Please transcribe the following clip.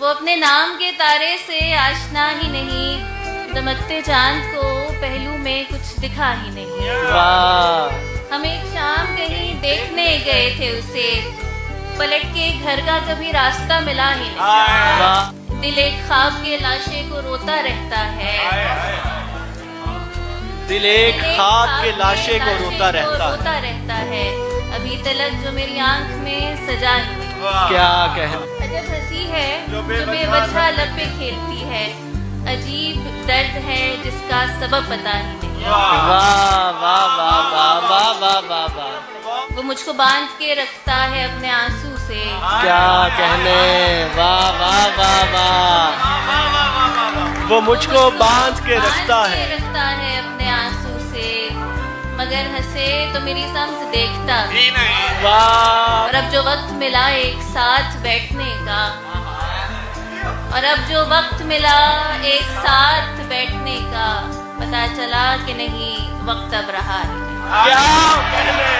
वो अपने नाम के तारे से आशना ही नहीं, दमकते चांद को पहलू में कुछ दिखा ही नहीं। वाह। हम एक शाम कहीं देखने गए थे उसे, पलट के घर का कभी रास्ता मिला ही नहीं। वाह। दिल एक ख्वाब के लाशे को रोता रहता है, दिल एक ख्वाब के लाशे को रोता रहता है। अभी तलक जो मेरी आंख में सजा ही नहीं। क्या कहना। अजब हंसी है जो बेवजह लब पे खेलती है, अजीब दर्द है जिसका सबब पता ही नहीं। वाह वाह वाह वाह वाह वाह वाह वाह। वो मुझको बांध के रखता है अपने आंसू से। क्या कहने। वाह वाह वाह वाह। वो मुझको बांध के रखता है अपने आंसू से, मगर हंसे तो मेरी समत देखता भी नहीं। वाह। और अब जो वक्त मिला एक साथ बैठने का, और अब जो वक्त मिला एक साथ बैठने का, पता चला कि नहीं वक्त अब रहा है। क्या कहने।